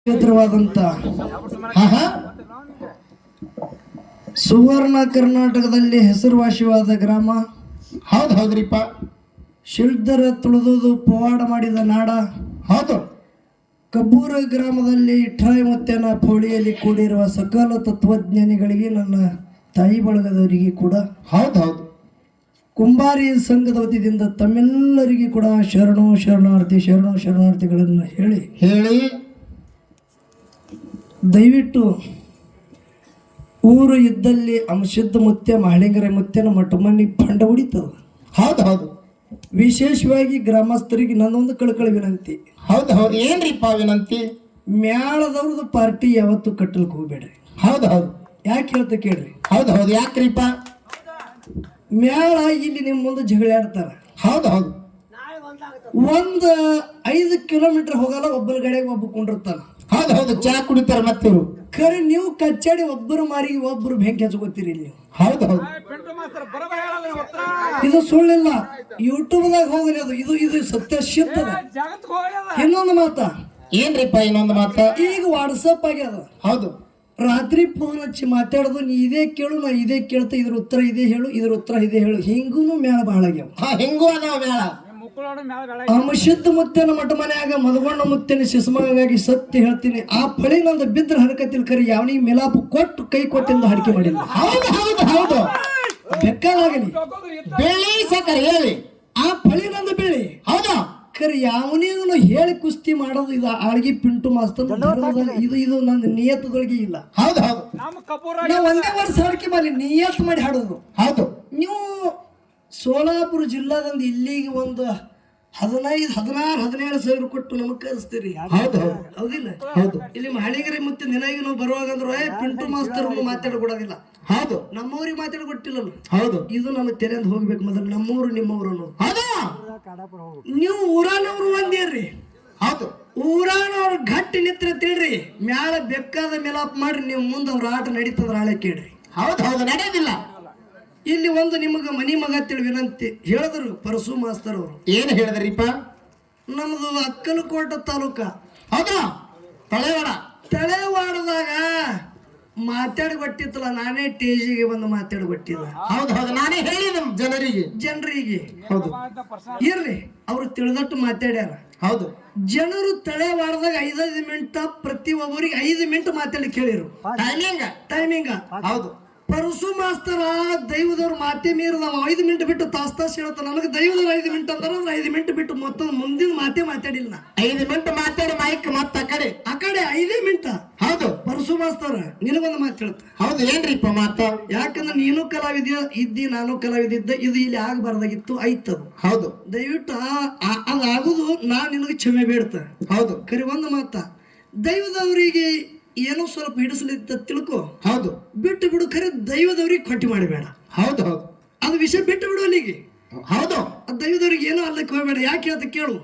ಕ್ಷೇತ್ರವಾದಂತ ಸುವರ್ಣ ಕರ್ನಾಟಕದಲ್ಲಿ ಹೆಸರುವಾಸಿಯಾದ ಗ್ರಾಮ. ಹೌದ್ರಿಪ್ಪ. ಶಿಲ್ದರ ತುಳಿದು ಪವಾಡ ಮಾಡಿದ ನಾಡ. ಹೌದು. ಕಬ್ಬೂರ ಗ್ರಾಮದಲ್ಲಿ ಇಠಾಯಿ ಮುತ್ತನ ಪೋಳಿಯಲ್ಲಿ ಕೂಡಿರುವ ಸಕಲ ತತ್ವಜ್ಞಾನಿಗಳಿಗೆ, ನನ್ನ ತಾಯಿ ಬಳಗದವರಿಗೆ ಕೂಡ, ಹೌದು, ಕುಂಬಾರಿ ಸಂಘದ ವತಿಯಿಂದ ತಮ್ಮೆಲ್ಲರಿಗೆ ಕೂಡ ಶರಣಾರ್ಥಿಗಳನ್ನು ಹೇಳಿ ದಯವಿಟ್ಟು ಊರು ಇದ್ದಲ್ಲಿ ಅಂಶದ ಮುತ್ಯ ಮಹಳಿಂಗರ ಮುತ್ಯನ ಮಠಮನಿ ಪಂಡ ಹೊಡಿತದ. ಹೌದು. ವಿಶೇಷವಾಗಿ ಗ್ರಾಮಸ್ಥರಿಗೆ ನನ್ನೊಂದು ಕಳಕಳಿ ವಿನಂತಿ. ಹೌದು. ಏನ್ರಿಪ್ಪ ವಿನಂತಿ? ಮ್ಯಾಳದವ್ರದ್ದು ಪಾರ್ಟಿ ಯಾವತ್ತು ಕಟ್ಟಲಿಕ್ಕೆ ಹೋಗ್ಬೇಡ್ರಿ. ಹೌದು. ಯಾಕೆ ಹೇಳ್ತ ಕೇಳ್ರಿ. ಹೌದು. ಯಾಕ್ರಿಪ್ಪ? ಮ್ಯಾಳ ಇಲ್ಲಿ ನಿಮ್ಮ ಮುಂದೆ ಜಗಳಾಡ್ತಾರ. ಹೌದು. 5 ಕಿಲೋಮೀಟರ್ ಹೋಗಲ್ಲ, ಒಬ್ಬನ ಗಡೆಗೆ ಒಬ್ಬ ಕುಂಡಿರ್ತಾನ. ಹೌದು. ಚಾ ಕುಡಿತಾರ ಮತ್ತೆ ಖರೆ ನೀವು ಕಚ್ಚಾಡಿ ಒಬ್ಬರು ಮಾರಿಗೆ ಒಬ್ಬರು ಬೆಂಕಿ ಹಚ್ಕೋತೀರಿ ನೀವು. ಹೌದು. ಇದು ಸುಳ್ಳಿಲ್ಲ, ಯೂಟ್ಯೂಬ್ದಾಗ ಹೋಗಲಿ, ಇದು ಸತ್ಯ ಸಿಗ್ತದ. ಇನ್ನೊಂದು ಮಾತ ಏನ್ರಿಪ್ಪ? ಇನ್ನೊಂದು ಮಾತ ಈಗ ವಾಟ್ಸಪ್ ಆಗ್ಯದ. ಹೌದು. ರಾತ್ರಿ ಫೋನ್ ಹಚ್ಚಿ ಮಾತಾಡೋದು, ನೀ ಇದೇ ಕೇಳು, ನಾ ಇದೇ ಕೇಳ್ತಾ, ಇದ್ರ ಉತ್ತರ ಇದೇ ಹೇಳು, ಇದ್ರ ಉತ್ತರ ಇದೇ ಹೇಳು. ಹಿಂಗೂ ಮೇಳ ಬಹಳ ಆಗ್ಯಾವ. ಹಿಂಗೂ ಅದಾವ ಮೇಳ. ಅಂಶದ ಮುತ್ತನ ಮಠ ಮನ್ಯಾಗ ಮದಗೊಂಡ ಮುತ್ತನ ಶಿಸ್ಮಗಾಗಿ ಸತ್ಯ ಹೇಳ್ತೀನಿ, ಆ ಫಳಿ ನಂದು ಬಿದ್ರ ಹರಕತಿಲ್ ಕರಿ ಯಾವನಿಗೆ ಮಿಲಾಪ ಕೊಟ್ಟು ಕೈ ಕೊಟ್ಟಿಂದ ಹರಕೆ ಮಾಡಿಲ್ಲ. ಹೌದು. ಬೆಕ್ಕಾಗಲಿ ಬೆಳಿ ಸಕರ್ ಹೇಳಿ, ಆ ಫಳಿ ನಂದು ಬೆಳಿ. ಹೌದಾ? ಖರೆ ಯಾವನಿಗೂ ಹೇಳಿ ಕುಸ್ತಿ ಮಾಡೋದು ಇದು ಆಳ್ಗಿ ಪಿಂಟು ಮಾಸ್ತರ್ ಇದು ನನ್ನ ನಿಯತದೊಳಗೆ ಇಲ್ಲ. ಹೌದು. ನಾವು ಒಂದೇ ವರ್ಷ ಹರಕೆ ಮಾಡಿ ನಿಯತ್ ಮಾಡಿ ಹಾಡೋದು. ಹೌದು. ನೀವು ಸೋಲಾಪುರ ಜಿಲ್ಲಾದಂದು ಇಲ್ಲಿಗೆ ಒಂದು 15-17 ಸಾವಿರ ಕೊಟ್ಟು ನಮಗ್ ಕಳಿಸ್ತೀರಿ. ಹೌದಿಲ್ಲ? ಇಲ್ಲಿ ಮಹಳಿಗರಿ ಮತ್ತೆ ನಿನಗೆ ನಾವು ಬರುವಾಗ ಅಂದ್ರೆ ಪಿಂಟು ಮಾಸ್ತರ್ ಮಾತಾಡ್ಕೊಡೋದಿಲ್ಲ. ಹೌದು. ನಮ್ಮವ್ರಿಗೆ ಮಾತಾಡ್ಕೊಟ್ಟಿಲ್ಲ. ಹೌದು. ಇದು ನಮ್ಮ ತೆರೆಂದ ಹೋಗ್ಬೇಕು. ಮೊದಲು ನಮ್ಮೂರು ನಿಮ್ಮವ್ರು ಅನ್ನೋದು. ನೀವು ಊರಾನವ್ರು ಒಂದೇರ್ರಿ. ಹೌದು. ಊರಾನವ್ರು ಗಟ್ಟಿ ನಿತ್ರ ತಿಳ್ರಿ, ಮ್ಯಾಲ ಬೇಕಾದ ಮೇಲಾಪ್ ಮಾಡ್ರಿ, ನೀವು ಮುಂದೆ ಅವ್ರ ಆಟ ನಡೀತದ್ರ ಆಳೆ ಕೇಳ್ರಿ. ಹೌದು. ನಡೆಯೋದಿಲ್ಲ. ಇಲ್ಲಿ ಒಂದು ನಿಮಗ ಮನಿ ಮಗ ತಿಳಿ ವಿನಂತಿ ಹೇಳಿದ್ರು ಪರಸು ಮಾಸ್ತರ್ ಅವರು. ಏನ್ ಹೇಳಿದ್ರಿಪ್ಪ? ನಮ್ದು ಅಕ್ಕಲಕೋಟ ತಾಲೂಕ. ಹೌದಾ? ತಳೆವಾಡದಾಗ ಮಾತಾಡ್ಕೊಟ್ಟಿತ್ತಲ್ಲ, ನಾನೇ ಟೇಜಿಗೆ ಬಂದು ಮಾತಾಡ್ಕೊಟ್ಟಿಲ್ಲ. ಹೌದು. ನಾನೇ ಹೇಳಿದ ಜನರಿಗೆ. ಹೌದು. ಇರ್ಲಿ, ಅವ್ರು ತಿಳಿದಟ್ಟು ಮಾತಾಡ್ಯಾರ. ಹೌದು. ಜನರು ತಳೆವಾಡದಾಗ 5 ಮಿನಿಟ್ ಪ್ರತಿ ಒಬ್ಬರಿಗೆ 5 ಮಿನಿಟ್ ಮಾತಾಡಿ ಕೇಳಿರು. ಟೈಮಿಂಗ. ಹೌದು. ಪರಸು ಮಾಸ್ತರ ದೈವದವ್ರು ಮಾತೆ ಮೀರಿದವ 5 ಮಿನಿಟ್ ಬಿಟ್ಟು ತಾಸ್ ಹೇಳ್ತಾನ. ನನಗೆ ದೈವದವ್ರು 5 ಮಿನಿಟ್ ಅಂದ್ರೆ 5 ಮಿನಿಟ್ ಬಿಟ್ಟು ಮೊತ್ತ ಮುಂದಿನ ಮಾತೆ ಮಾತಾಡಿಲ್ಲ. 5 ಮಿನಿಟ್ ಮಾತಾಡಿ ಮೈಕ್ ಮತ್ತ ಆ ಕಡೆ 5 ಮಿನಿಟ್. ಹೌದು. ಪರಸು ಮಾಸ್ತರ ನಿನಗೊಂದು ಮಾತು ಹೇಳ್ತ. ಹೌದು. ಏನ್ರಿಪ್ಪ ಮಾತ? ಯಾಕಂದ್ರೆ ನೀನು ಕಲಾವಿದ ಇದ್ದಿ, ನಾನು ಕಲಾವಿದಿದ್ದ, ಇದು ಇಲ್ಲಿ ಆಗಬಾರ್ದಾಗಿತ್ತು, ಆಯ್ತದು. ಹೌದು. ದಯವಿಟ್ಟು ಅದಾಗುದು ನಾ ನಿನಗೆ ಕ್ಷಮೆ ಬೇಡ್ತ. ಹೌದು. ಕರಿ ಒಂದು ಮಾತ, ದೈವದವರಿಗೆ ಏನೋ ಸ್ವಲ್ಪ ಹಿಡಿಸ್ಲಿತ್ತ ತಿಳ್ಕೊ. ಹೌದು. ಬಿಟ್ಟು ಬಿಡು. ಖರೆ ದೈವದವ್ರಿಗೆ ಕೊಟ್ಟಿ ಮಾಡಬೇಡ. ಹೌದು. ಅದು ವಿಷಯ ಬಿಟ್ಟು ಬಿಡು ಅಲ್ಲಿಗೆ. ಹೌದು. ದೈವದವ್ರಿಗೆ ಏನೋ ಅಲ್ಲಕ್ಕೆ ಹೋಗಬೇಡ. ಯಾಕೆ ಅಂತ ಕೇಳು.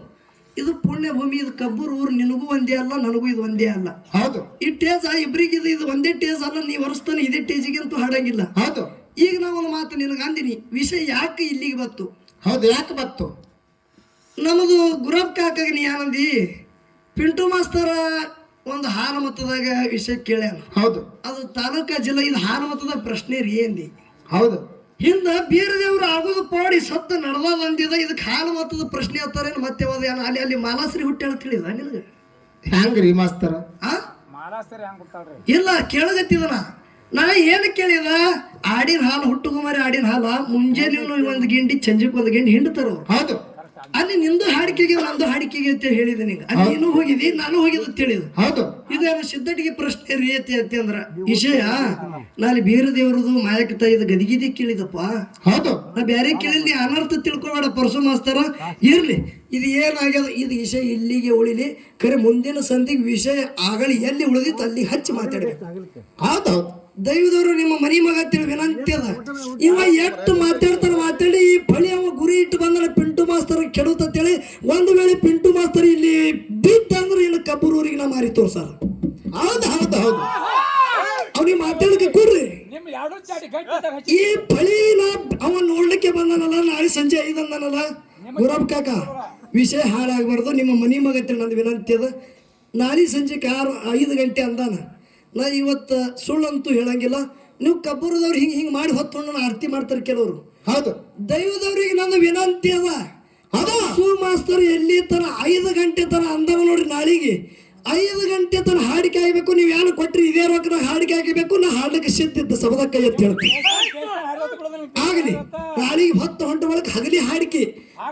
ಇದು ಪುಣ್ಯ ಭೂಮಿ, ಇದು ಕಬ್ಬೂರು ಊರು. ನಿನಗೂ ಒಂದೇ ಅಲ್ಲ, ನನಗೂ ಇದು ಒಂದೇ ಅಲ್ಲ. ಹೌದು. ಈ ಟೇಜ್ ಇಬ್ಬರಿಗೆ ಇದು ಒಂದೇ ಟೇಜ್ ಅಲ್ಲ. ನೀ ವರ್ಷತಾನೆ ಇದೇ ಟೇಜಿಗೆ ಅಂತೂ ಹಾಡಂಗಿಲ್ಲ. ಹೌದು. ಈಗ ನಾವೊಂದು ಮಾತು ನಿನಗೆ ಅಂದಿನಿ. ವಿಷಯ ಯಾಕೆ ಇಲ್ಲಿಗೆ ಬತ್ತು? ಹೌದು. ಯಾಕೆ ಬತ್ತು? ನಮ್ಮದು ಗುರಬ್ ಕಾಕಾಗ ನೀ ಏನಂದಿ, ಪಿಂಟು ಮಾಸ್ತರ ಒಂದು ಹಾನ ಮತದಾಗ ವಿಷಯ ಕೇಳ್ಯಾನ. ಹೌದು. ಅದು ತಾಲೂಕಾ ಜಿಲ್ಲಾ. ಇದು ಹಾನ ಮತದ ಪ್ರಶ್ನೆ ರೀ ಅಂದಿ. ಹೌದು. ಹಿಂದ ಬೀರದೇವ್ರು ಆಗುದು ಪಾಡಿ ಸತ್ತ ನಡೆದ ಅಂದಿದ. ಇದಕ್ಕೆ ಹಾನ ಮತದ ಪ್ರಶ್ನೆ ಹೇಳ್ತಾರೆ. ಮತ್ತೆ ಅಲ್ಲಿ ಮಾಲಾಶ್ರೀ ಹುಟ್ಟಿ ಅಂತ ಹೇಳಿದ ನಿನಗೆ? ಹ್ಯಾಂಗ್ರಿ ಮಾಸ್ತರ? ಇಲ್ಲ, ಕೇಳಗತ್ತಿದನ. ನಾ ಏನು ಕೇಳಿದ, ಆಡಿನ ಹಾಲು ಹುಟ್ಟುಗುಮಾರಿ ಆಡಿನ ಹಾಲ ಮುಂಜಾನೆ 1 ಗಿಂಡಿ, ಸಂಜೆಗೆ 1 ಗಿಂಡಿ ಹಿಂಡ್ತಾರ. ಹೌದು. ಅಲ್ಲಿ ನಿಂದು ಹಾಡಿಕೆಗೆ ನಂದು ಹಾಡಿಕೆಗೆ ಅಂತ ಹೇಳಿದೆ. ನಿಂಗೆ ಅಲ್ಲಿ ನೀನು ಹೋಗಿದಿ, ನಾನು ಹೋಗಿದ್ದು ಅಂತ ಹೇಳಿದ. ಹೌದು. ಇದೇನು ಸಿದ್ಧಟಿಗೆ ಪ್ರಶ್ನೆ ರೀತಿ ಅಂದ್ರ ವಿಷಯ. ನಾನು ಬೇರೆ ದೇವರದು ಮಾಯಕ ತಾಯಿದ ಗದಿಗಿದಿ ಕೇಳಿದಪ್ಪ. ಹೌದು. ನಾ ಬೇರೆ ಕೇಳಿದ್ನಿ, ಅನರ್ಥ ತಿಳ್ಕೊಬೇಡ ಪರಸು ಮಾಸ್ತರ. ಇರ್ಲಿ, ಇದು ಏನಾಗ್ಯದ, ಇದು ವಿಷಯ ಇಲ್ಲಿಗೆ ಉಳಿಲಿ. ಖರೆ ಮುಂದಿನ ಸಂಧಿಗೆ ವಿಷಯ ಆಗಲಿ, ಎಲ್ಲಿ ಉಳಿದಿತ್ತು ಅಲ್ಲಿ ಹಚ್ಚಿ ಮಾತಾಡ್ಬೇಕು. ಹೌದು. ದೈವದವರು ನಿಮ್ಮ ಮನಿ ಮಗ ತಿಳಿ ವಿನಂತಿ ಅದ. ಇವ ಎಷ್ಟು ಮಾತಾಡಿ ಈ ಫಳಿ ಅವ ಗುರಿ ಇಟ್ಟು ಬಂದ ಪಿಂಟು ಮಾಸ್ತರ್ ಕೆಡುತ್ತೇಳಿ. ಒಂದು ವೇಳೆ ಪಿಂಟು ಮಾಸ್ತರ್ ಇಲ್ಲಿ ಬಿತ್ತಂದ್ರೆ ಇನ್ನು ಕಬ್ಬೂರೂರಿಗೆ ನಾ ಮಾರಿ ತೋರ್ಸಾರ. ಹೌದು. ಅವ್ನಿಗೆ ಮಾತಾಡಕ್ಕೆ ಕೊಡ್ರಿ. ಈ ಫಳಿನ ಅವ ನೋಡ್ಲಿಕ್ಕೆ ಬಂದನಲ್ಲ, ನಾಳೆ ಸಂಜೆ 5 ಅಂದನಲ್ಲ ಗುರಬ್ ಕಾಕ. ವಿಷಯ ಹಾಳಾಗಬಾರ್ದು. ನಿಮ್ಮ ಮನಿ ಮಗ ತಿಳಿ ನಂದು ವಿನಂತಿ ಅದ. ನಾಳೆ ಸಂಜೆ 5 ಗಂಟೆ ಅಂದಾನ. ನಾ ಇವತ್ತು ಸುಳ್ಳಂತೂ ಹೇಳಂಗಿಲ್ಲ. ನೀವು ಕಬ್ಬೂರದವ್ರು ಹಿಂಗೆ ಮಾಡಿ ಹೊತ್ತು ಆರತಿ ಮಾಡ್ತಾರೆ ಕೆಲವರು. ಹೌದು. ದೈವದವ್ರಿಗೆ ನನ್ನ ವಿನಂತಿ ಅದ. ಸು ಮಾಸ್ತರ್ ಎಲ್ಲಿ ತರ 5 ಗಂಟೆ ತರ ಅಂದವ ನೋಡ್ರಿ. ನಾಳೆಗೆ 5 ಗಂಟೆ ತರ ಹಾಡಿಕೆ ಆಗಬೇಕು. ನೀವು ಯಾರು ಕೊಟ್ರಿ ಇದೇ ರೊಕ್ಕ ಹಾಡಿಕೆ ಆಗಬೇಕು. ನಾ ಹಾಡಕ್ಕೆ ಸಿದ್ಧಿದ್ದ ಸಬದ ಕೈ ಎತ್ತಿ ಹೇಳ್ತೀನಿ. ಆಗಲಿ ನಾಳೆಗೆ 10 ಹೊಂಟ ಒಳಗೆ ಹಗಲಿ ಹಾಡಿಕೆ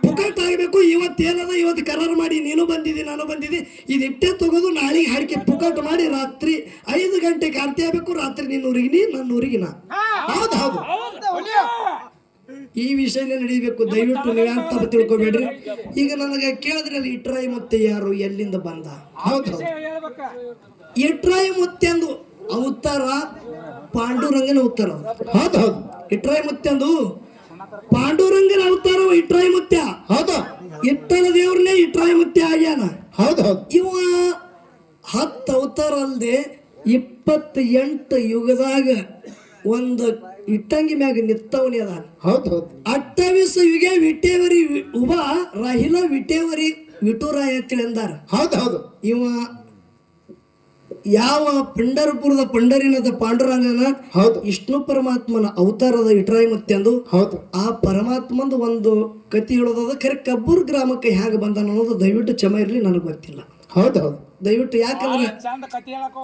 ಪುಕಟ್ ಆಗಬೇಕು. ಇವತ್ತೇನದ ಇವತ್ತು ಕರಾರು ಮಾಡಿ ನೀನು ಬಂದಿದ್ದಿ ನಾನು ಬಂದಿದ್ದಿ ಇದಿಟ್ಟೆ ತಗೋದು. ನಾಳೆಗೆ ಹಾಡಿಕೆ ಪುಕಟ್ ಮಾಡಿ ರಾತ್ರಿ 5 ಗಂಟೆಗೆ ಆರತಿ ಆಗಬೇಕು. ರಾತ್ರಿ ನಿನ್ನ ಊರಿಗೆ ನೀ ನನ್ನ ಊರಿಗೆ ನಾ. ಹೌದು ಹೌದು. ಈ ವಿಷಯನೇ ನಡೀಬೇಕು. ದಯವಿಟ್ಟು ನೀವು ಅಂತ ತಿಳ್ಕೊಬೇಡ್ರಿ. ಈಗ ನನಗೆ ಕೇಳಿದ್ರೆ ಅಲ್ಲಿ ಇಟ್ರಾಯಿ ಮುತ್ತೆ ಯಾರು ಎಲ್ಲಿಂದ ಬಂದ? ಹೌದು. ಇಟ್ರಾಯಿ ಮುತ್ತೆ ಅಂದು ಅವತಾರ ಪಾಂಡುರಂಗನ ಅವತಾರ. ಹೌದು ಹೌದು. ಇಟ್ರಾಯಿ ಮುತ್ತೆ ಅಂದು ಪಾಂಡುರಂಗನ ಅವತಾರ. ಇಟ್ರಾಯಿ ಮುತ್ಯ ಹೌದು. ಇಟ್ಟರ ದೇವ್ರನ್ನೇ ಇಟ್ರಾಯಿ ಮುತ್ಯ ಆಗ್ಯಾನ. ಹೌದು ಹೌದು. ಇವ 10 ಅವತಾರ ಅಲ್ದೆ 28 ಯುಗದಾಗ ಒಂದು ಇಟ್ಟಂಗಿ ಮ್ಯಾಗ ನಿತ್ತವನಿ ಅದ. ಹೌದು ಹೌದು. 28 ಯುಗ ವಿಟೇವರಿ ಉಬ ರಾಹಿಲ ವಿಟೇವರಿ ವಿಟುರಾಯ ಅಂತೇಳಿ ಅಂದಾರ. ಹೌದು ಹೌದು. ಇವ ಯಾವ ಪಂಡರಪುರದ ಪಂಡರಿನದ ಪಾಂಡುರಂಗನ ಹೌದು ವಿಷ್ಣು ಪರಮಾತ್ಮನ ಅವತಾರದ ಇಟ್ರಾಯಿ ಮುತ್ತೆ ಅಂದು. ಹೌದು. ಆ ಪರಮಾತ್ಮಂದು ಒಂದು ಕತಿ ಹೇಳೋದ. ಖರೆ ಕಬ್ಬೂರ್ ಗ್ರಾಮಕ್ಕೆ ಹೇಗೆ ಬಂದ ಅನ್ನೋದು ದಯವಿಟ್ಟು ಕ್ಷಮ ಇರಲಿ, ನನಗೆ ಗೊತ್ತಿಲ್ಲ. ಹೌದು ಹೌದು. ದಯವಿಟ್ಟು ಯಾಕಂದ್ರೆ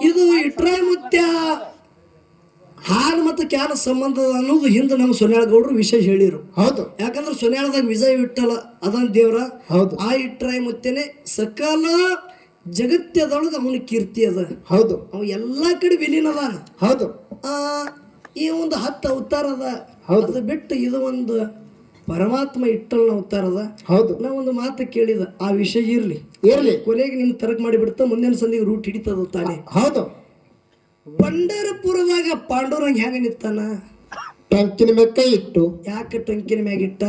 ಇದು ಇಟ್ರಾಯಿ ಮುತ್ಯ ಹಾಲು ಮತ್ತು ಕ್ಯಾನ ಸಂಬಂಧ ಅನ್ನೋದು ಹಿಂದೆ ನಮ್ಮ ಸೊನ್ಯಾಳ ಗೌಡ್ರು ವಿಷಯ ಹೇಳಿರು. ಹೌದು. ಯಾಕಂದ್ರೆ ಸೊನ್ಯಾಳದಾಗ ವಿಜಯ ವಿಠಲ ಅದನ್ ದೇವ್ರ. ಹೌದು. ಆ ಇಟ್ರಾಯಿ ಮುತ್ತೆನೆ ಸಕಾಲ ಜಗತ್ಯದೊಳಗೆ ಅವನ ಕೀರ್ತಿ ಅದ. ಹೌದು. ಅವ ಎಲ್ಲಾ ಕಡೆ ವಿಲೀನ ಅದಾನ. ಹೌದು. ಈ ಒಂದು 10 ಅವತಾರ ಅದ. ಹೌದು. ಅದು ಬಿಟ್ಟು ಇದು ಒಂದು ಪರಮಾತ್ಮ ಇಟ್ಟಲ್ನ ಅವತಾರ ಅದ. ಹೌದು. ನಾ ಒಂದು ಮಾತು ಕೇಳಿದ, ಆ ವಿಷಯ ಇರ್ಲಿ ಇರ್ಲಿ, ಕೊನೆಗೆ ನಿಮ್ ತರಕ್ ಮಾಡಿ ಬಿಡ್ತಾ ಮುಂದಿನ ಸಂದಿಗೆ ರೂಟ್ ಹಿಡಿತದ ತಾನೆ. ಹೌದು. ಪಂಡರಪುರದಾಗ ಪಾಂಡುರಂಗ ಹೆಂಗ ನಿತ್ತಾನ? ಟಂಕಿನ ಮ್ಯಾಗ ಕೈ ಇಟ್ಟು. ಯಾಕೆ ಟಂಕಿನ ಮ್ಯಾಗಿಟ್ಟ?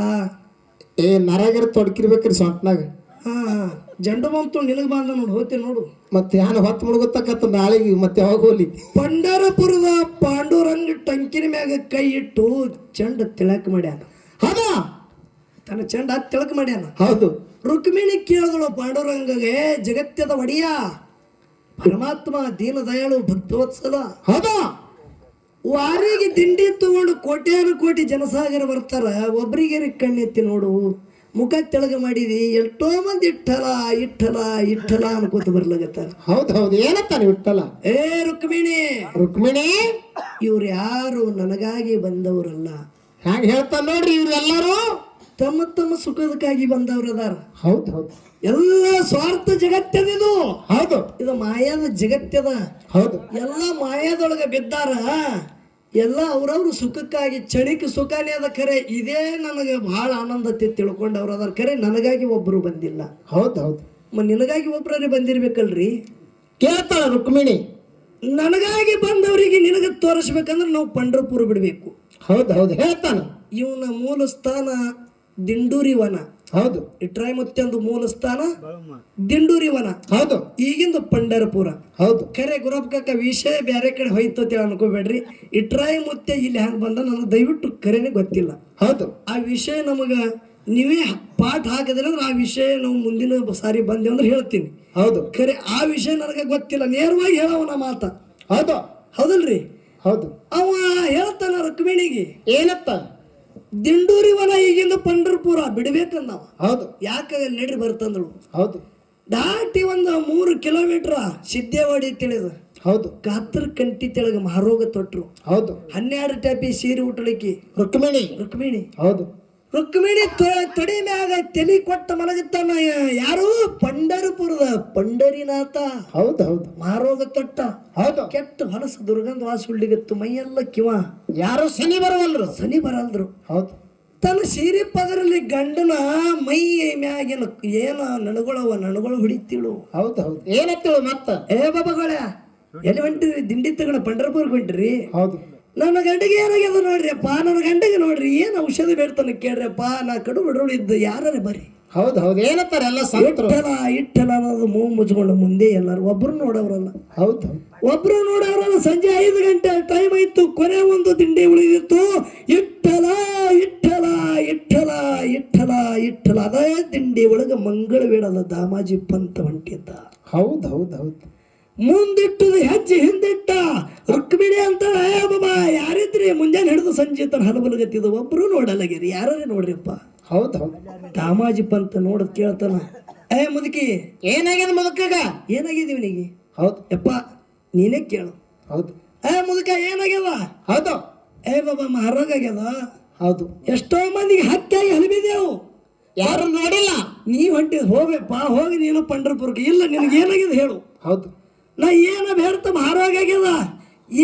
ನರಾಗರ ತೊಡಕಿರ್ಬೇಕ್ರಿ ಸೊಂಟ್ನಾಗ. ಜಂಡು ಬಂತು ನಿನಗ ಬಂದ ನೋಡು, ಹೋಗ್ತೀನಿ ನೋಡು. ಮತ್ತೆ ಯಾನ ಹೊತ್ತು ಮುಳುಗುತ್ತಕತ್ತ ನಾಳೆಗೆ ಮತ್ತೆ ಯಾವಾಗ ಹೋಗ್ಲಿ. ಪಂಡರಪುರದ ಪಾಂಡುರಂಗ ಟಂಕಿನ ಮ್ಯಾಗ ಕೈ ಇಟ್ಟು ಚಂಡ ತಿಳಕ್ ಮಾಡ್ಯಾನ. ಹೌದಾ? ತನ್ನ ಚಂಡ ತಿಳಕ್ ಮಾಡ್ಯಾನ. ಹೌದು. ರುಕ್ಮಿಣಿ ಕೇಳಿದಳು ಪಾಂಡುರಂಗಗೆ, ಜಗತ್ಯದ ಒಡೆಯ ಪರಮಾತ್ಮ ದೀನ ದಯಾಳು ಭಕ್ತವತ್ಸಲ. ಹೌದಾ? ವಾರಿಗೆ ದಿಂಡಿ ತಗೊಂಡು ಕೋಟ್ಯಾನು ಕೋಟಿ ಜನಸಾಗರ ಬರ್ತಾರ. ಒಬ್ರಿಗೆ ಕಣ್ಣೆತ್ತಿ ನೋಡು, ಮುಖ ತೆಳಗ ಮಾಡಿದಿ. ಎಷ್ಟೋ ಮಂದಿ ಇಟ್ಟಲ ಇಟ್ಟಲ ಇಟ್ಟಲ ಅನ್ಕೋತ ಬರ್ಲಾಗತ್ತಾರ. ಹೌದು ಹೌದು. ಏನಂತಾನೆ ಇಟ್ಟಲ್ಲ? ರುಕ್ಮಿಣಿ ರುಕ್ಮಿಣಿ ಇವ್ರು ಯಾರು ನನಗಾಗಿ ಬಂದವರಲ್ಲ. ಹ್ಯಾಂಗ ಹೇಳ್ತಾರ ನೋಡ್ರಿ, ಇವ್ರೆಲ್ಲಾರು ತಮ್ಮ ತಮ್ಮ ಸುಖದಕ್ಕಾಗಿ ಬಂದವ್ರದಾರ. ಹೌದು ಹೌದು. ಎಲ್ಲ ಸ್ವಾರ್ಥ ಜಗತ್ತದಿದು. ಹೌದು. ಇದು ಮಾಯಾದ ಜಗತ್ತದ. ಹೌದು. ಎಲ್ಲ ಮಾಯಾದೊಳಗೆ ಬಿದ್ದಾರ. ಎಲ್ಲ ಅವ್ರವ್ರ ಸುಖಕ್ಕಾಗಿ ಕ್ಷಣಿಕ ಸುಖನೇ ಅದ. ಖರೆ ಇದೇ ನನಗೆ ಬಹಳ ಆನಂದತೆ ತಿಳ್ಕೊಂಡವ್ರು ಅದಾರ. ಖರೆ ನನಗಾಗಿ ಒಬ್ಬರು ಬಂದಿಲ್ಲ. ಹೌದು ಹೌದು. ನಿನಗಾಗಿ ಒಬ್ಬರೇ ಬಂದಿರ್ಬೇಕಲ್ರಿ. ಕೇಳ್ತಾಳ ರುಕ್ಮಿಣಿ, ನನಗಾಗಿ ಬಂದವರಿಗೆ ನಿನಗೆ ತೋರಿಸ್ಬೇಕಂದ್ರೆ ನಾವು ಪಂಡರಪುರ ಬಿಡ್ಬೇಕು. ಹೌದು ಹೌದು. ಹೇಳ್ತಾನ. ಇವನ ಮೂಲ ಸ್ಥಾನ ದಿಂಡೂರಿ ವನ. ಹೌದು. ಇಟ್ರಾಯಿ ಮುತ್ಯಂದು ಮೂಲ ಸ್ಥಾನ ದಿಂಡೂರಿ ವನ. ಹೌದು. ಈಗಿಂದು ಪಂಡರಪುರ. ಹೌದು. ಖರೆ ಗುರಪ್ಪ ವಿಷಯ ಬೇರೆ ಕಡೆ ಹೋಯ್ತು ಅಂತ ಅನ್ಕೋಬೇಡ್ರಿ. ಇಟ್ರಾಯಿ ಮುತ್ಯ ಇಲ್ಲಿ ಹ್ಯಾಂಗ ಬಂದ ನನಗೆ ದಯವಿಟ್ಟು ಖರೇನೆ ಗೊತ್ತಿಲ್ಲ. ಹೌದು. ಆ ವಿಷಯ ನಮಗ ನೀವೇ ಪಾಠ ಹಾಕಿದ್ರೆ ಅಂದ್ರೆ ಆ ವಿಷಯ ನಾವು ಮುಂದಿನ ಸಾರಿ ಬಂದೇವ್ ಅಂದ್ರೆ ಹೇಳ್ತೀನಿ. ಹೌದು. ಖರೆ ಆ ವಿಷಯ ನನಗೆ ಗೊತ್ತಿಲ್ಲ. ನೇರವಾಗಿ ಹೇಳವನ ಮಾತ. ಹೌದು. ಹೌದಲ್ರಿ? ಹೌದು. ಅವ ಹೇಳ್ತಾನ ರುಕ್ಮಿಣಿಗೆ, ಏನತ್ತ? ದಿಂಡೂರಿ ವನ ಈಗಿಂದ ಪಂಡರಪುರ ಬಿಡ್ಬೇಕಂದವ. ಹೌದು. ಯಾಕೆ ನಡ್ರಿ ಬರ್ತಂದಳು. ಹೌದು. ದಾಟಿ ಒಂದು 3 ಕಿಲೋಮೀಟರ್ ಸಿದ್ದೇವಾಡಿ ತಿಳಿದ. ಹೌದು. ಕಾತ್ರ ಕಂಟಿ ತೆಳಗ ಮಹಾರೋಗ ತೊಟ್ರು. ಹೌದು. 12 ಟ್ಯಾಪಿ ಸೀರೆ ಉಟ್ಟಳಿಕೆ ರುಕ್ಮಿಣಿ. ರುಕ್ಮಿಣಿ. ಹೌದು. ರುಕ್ಮಿಣಿ ತೊಡಿ ಮ್ಯಾಗ ತಲಿ ಕೊಟ್ಟ ಮಲಗುತ್ತಾನ. ಯಾರು? ಪಂಡರಪುರದ ಪಂಡರಿನಾಥ. ಹೌದು ಹೌದು. ಮಹಾರೋಗ ತೊಟ್ಟ. ಹೌದು. ಕೆಟ್ಟ ಹೊಲಸ ದುರ್ಗಂಧ ವಾಸ ಉಳ್ಳಿಗತ್ತು. ಮೈಯೆಲ್ಲ ಕಿವ. ಯಾರು ಸನಿ ಬರವಲ್ರು. ಸನಿ ಬರಲ್ರು. ಹೌದು. ತನ್ನ ಸೀರೆ ಪದರಲ್ಲಿ ಗಂಡನ ಮೈ ಮ್ಯಾಗಿನ ಏನ ನಣಗಳು ಹೊಡಿತೀಳು. ಹೌದು ಹೌದು. ಏನತ್ತೇಳು ಮತ್ತ? ಬಾಬಾಗಳ ಎಲ್ಲಿ ಹೊಂಟಿರಿ? ದಿಂಡಿ ತಗೊಂಡ ಪಂಡರಪುರ್ಗೆ ಹೊಂಟ್ರಿ? ಹೌದು. ನನ್ನ ಗಂಡಿಗೆ ಏನಾಗ್ಯದ ನೋಡ್ರಿಯಪ್ಪ, ನನ್ನ ಗಂಡಿಗೆ ನೋಡ್ರಿ ಏನು ಔಷಧಿ ಬೇಡ್ತಾನೆ ಕೇಳ್ರಿಯಪ್ಪ. ನಾ ಕಡು ಬಿಡೋಳು ಇದ್ದ ಯಾರೇ ಬರ್ರಿ. ಹೌದು ಹೌದು. ಏನತ್ತಾರೆ ಎಲ್ಲ ಸಂತರು. ಇಟ್ಟಲ ಅನ್ನೋದು ಮೂಗು ಮುಚ್ಕೊಂಡು ಮುಂದೆ ಎಲ್ಲಾರು ಒಬ್ರು ನೋಡವ್ರಲ್ಲ. ಹೌದು. ಒಬ್ರು ನೋಡವ್ರಲ್ಲ. ಸಂಜೆ 5 ಗಂಟೆ ಟೈಮ್ ಆಯ್ತು. ಕೊನೆ ಒಂದು ತಿಂಡಿ ಉಳಿದಿತ್ತು. ಇಟ್ಟಲ ಇಟ್ಟಲ ಇಟ್ಟಲ ಇಟ್ಟಲ ಇಟ್ಟಲ ಇಟ್ಟಲ ಅದೇ ದಿಂಡಿ ಒಳಗೆ ಮಂಗಳವೇಳದ ದಾಮಾಜಿ ಪಂತ ಹೊಂಟಿದ್ದ. ಹೌದು ಹೌದು ಹೌದು. ಮುಂದಿಟ್ಟದು ಹೆಜ್ಜೆ ಹಿಂದಿಟ್ಟ ರುಕ್ಮಿಣಿ ಅಂತ ಬಾಬಾ ಯಾರಿದ್ರಿ ಮುಂಜಾನೆ ಹಿಡಿದು ಸಂಜೆ ತನ ಹಲಬಲಗತ್ತಿದ ಒಬ್ರು ನೋಡಲ್ಲಗಿರಿ ಯಾರೇ ನೋಡ್ರಿಪ್ಪ. ಹೌದು ಹೌದು. ದಾಮಾಜಿ ಪಂತ ನೋಡದ್ ಕೇಳ್ತಾನ, ಮುದುಕಿ ಏನಾಗ್ಯದ ಮುದುಕಗ? ಏನಾಗಿದೀವಿ ನೀಗಿ? ಹೌದು ಯಪ್ಪ ನೀನೇ ಕೇಳು. ಹೌದು. ಮುದುಕ ಏನಾಗ್ಯದ? ಹೌದು. ಬಾಬಾ ಮಹಾರೋಗ ಆಗ್ಯದ. ಹೌದು. ಎಷ್ಟೋ ಮಂದಿಗೆ ಹಕ್ಕಾಗಿ ಹಲಿಬಿದೆವು, ಯಾರು ನೋಡಿಲ್ಲ. ನೀ ಹೊಂಟಿದ್ ಹೋಗ್ಯಪ್ಪ, ಹೋಗಿ ನೀನು ಪಂಡ್ರಪುರಕ್ಕೆ. ಇಲ್ಲ ನಿನಗೆ ಏನಾಗಿದೆ ಹೇಳು. ಹೌದು. ನಾ ಏನ ಬೇಡ್ತ ಮಹಾರೋಗ ಆಗ್ಯದ,